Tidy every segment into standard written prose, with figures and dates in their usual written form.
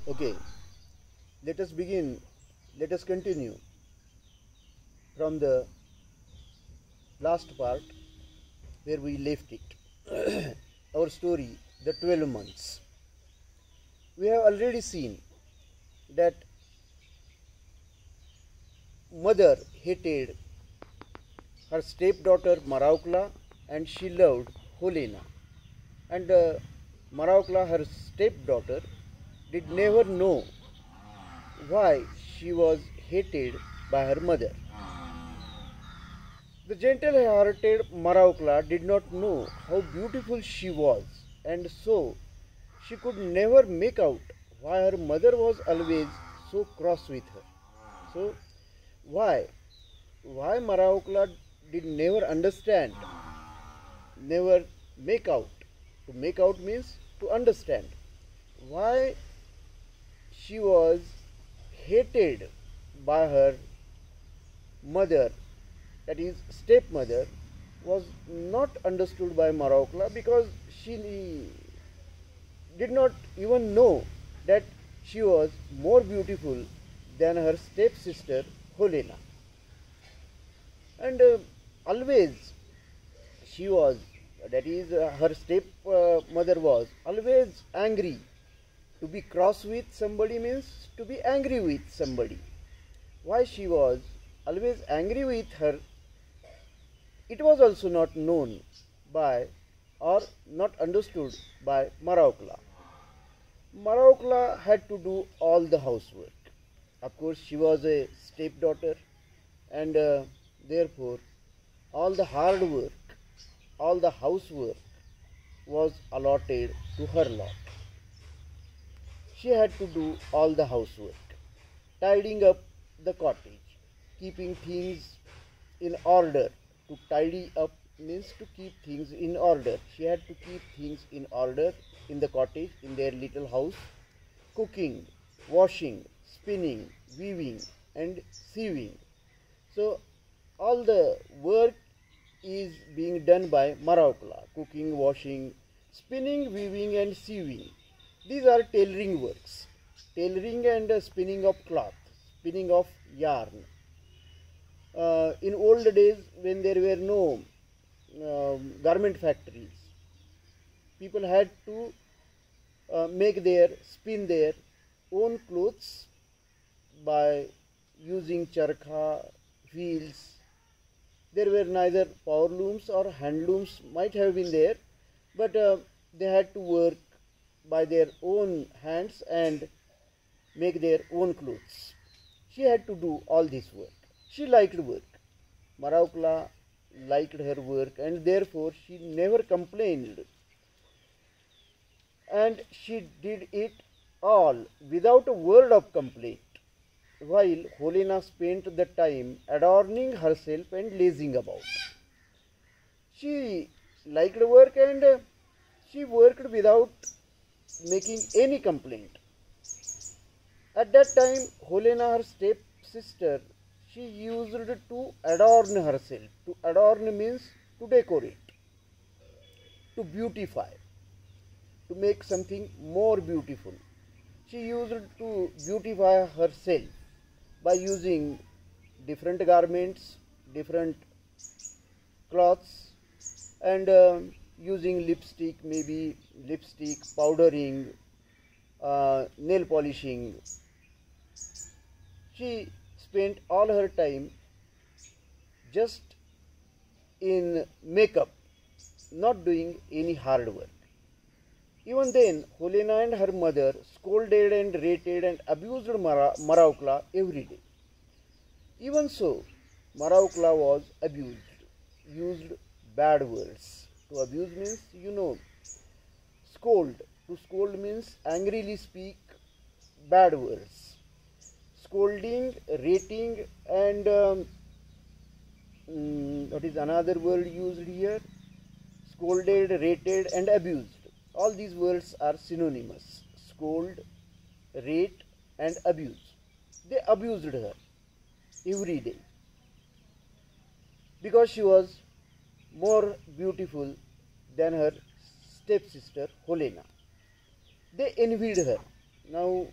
Okay, let us begin. Let us continue from the last part where we left it. Our story, the 12 months. We have already seen that mother hated her stepdaughter Maraukla and she loved Helena. And Maraukla, her stepdaughter, did never know why she was hated by her mother. The gentle-hearted Maraukla did not know how beautiful she was, and so she could never make out why her mother was always so cross with her. So, why? Why Maraukla did never understand, never make out? To make out means to understand. Why she was hated by her mother, that is stepmother, was not understood by Maraukla because she did not even know that she was more beautiful than her stepsister Helena. And always she was, that is, her stepmother was always angry. To be cross with somebody means to be angry with somebody. Why she was always angry with her, it was also not known by or not understood by Maraukla. Maraukla had to do all the housework. Of course, she was a stepdaughter, and therefore, all the hard work, all the housework was allotted to her lot. She had to do all the housework, tidying up the cottage, keeping things in order. To tidy up means to keep things in order. She had to keep things in order in the cottage, in their little house, cooking, washing, spinning, weaving, and sewing. So, all the work is being done by Maraukla: cooking, washing, spinning, weaving, and sewing. These are tailoring works. Tailoring and spinning of cloth, spinning of yarn. In old days, when there were no garment factories, people had to spin their own clothes by using charkha, wheels. There were neither power looms or hand looms, might have been there, but they had to work by their own hands and make their own clothes. She had to do all this work. She liked work. Maraukla liked her work, and therefore she never complained. And she did it all without a word of complaint, while Helena spent the time adorning herself and lazing about. She liked work, and she worked without making any complaint. At that time, Helena, her stepsister, she used to adorn herself. To adorn means to decorate, to beautify, to make something more beautiful. She used to beautify herself by using different garments, different cloths, and using lipstick, maybe lipstick, powdering, nail polishing. She spent all her time just in makeup, not doing any hard work. Even then, Helena and her mother scolded and rated and abused Maraukla every day. Even so, Maraukla was abused, used bad words. To abuse means, scold. To scold means angrily speak bad words. Scolding, rating, and what is another word used here? Scolded, rated, and abused. All these words are synonymous. Scold, rate, and abuse. They abused her every day because she was more beautiful than her stepsister Helena. They envied her. Now,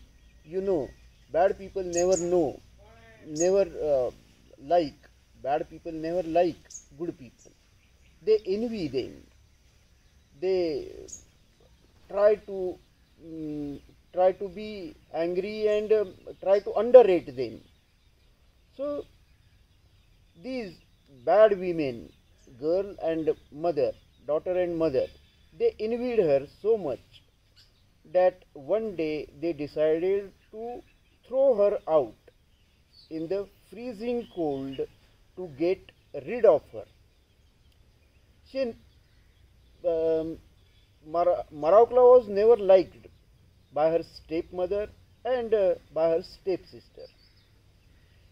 you know, bad people never like, bad people never like good people. They envy them. They try to try to be angry and try to underrate them. So these bad women, girl and mother, daughter and mother, they envied her so much that one day they decided to throw her out in the freezing cold to get rid of her. She, Maraukla was never liked by her stepmother and by her stepsister.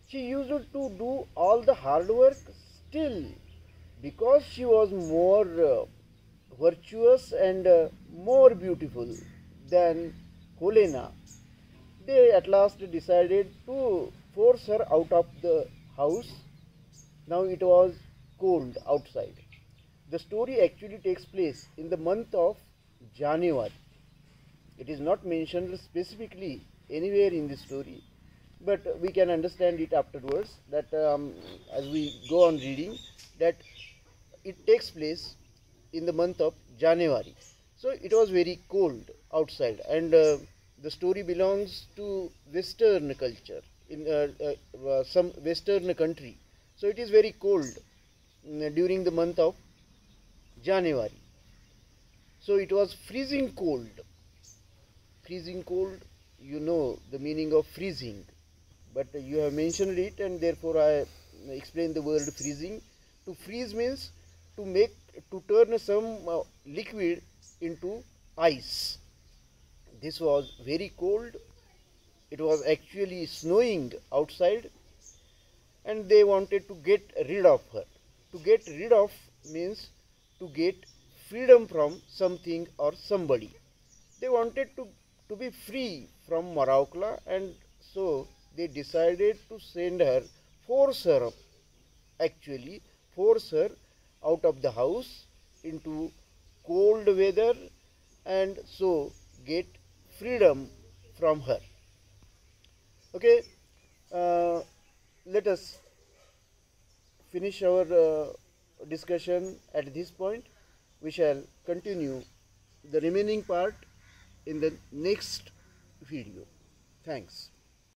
She used to do all the hard work still because she was more virtuous and more beautiful than Helena. They at last decided to force her out of the house. Now it was cold outside. The story actually takes place in the month of January. It is not mentioned specifically anywhere in the story, but we can understand it afterwards that as we go on reading that it takes place in the month of January. So it was very cold outside, and the story belongs to Western culture in some Western country. So it is very cold during the month of January. So it was freezing cold. Freezing cold, you know the meaning of freezing, but you have mentioned it and therefore I explain the word freezing. To freeze means to turn some liquid into ice. This was very cold. It was actually snowing outside and they wanted to get rid of her. To get rid of means to get freedom from something or somebody. They wanted to be free from Maraukla, and so they decided to send her, actually force her out of the house into cold weather and so get freedom from her. Okay, let us finish our discussion at this point. We shall continue the remaining part in the next video. Thanks.